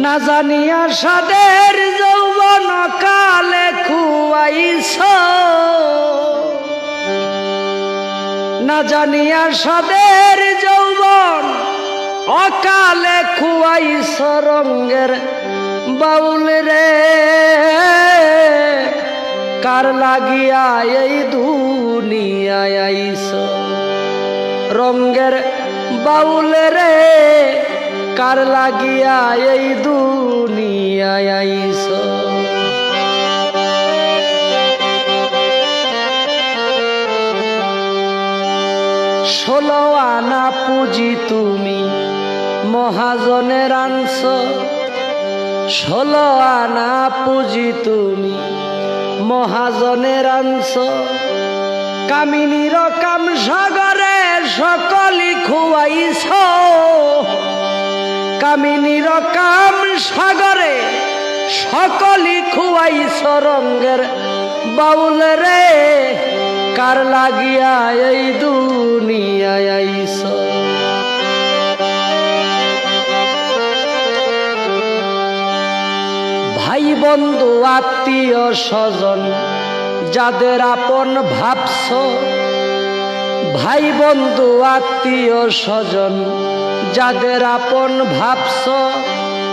না জানিয়া সাদের যৌবন কালে খুয়াইছ, না জানিয়া সাদের যৌবন অকালে খুয়াইছ রঙ্গের বাউল রে। কার লাগিয়া এই দুনিয়ায় আইছ রঙ্গের বাউল রে, কার লাগিয়া এই দুনিয়ায় আইছ। ষোলো আনা পুঁজি তুমি মহাজনের আনছ, ষোলো আনা পুঁজি তুমি মহাজনের আনছ। কামিনীর কাম সাগরে সকলি খুয়াইছ, কামিনীর কাম সাগরে সকলি খুয়াইছ রঙ্গের বাউল রে। কার লাগিয়া এই দুনিয়ায় আইছ। ভাই বন্ধু আত্মীয় স্বজন যাদের আপন ভাবছ, ভাই বন্ধু আত্মীয় স্বজন যাদের আপন ভাবছ,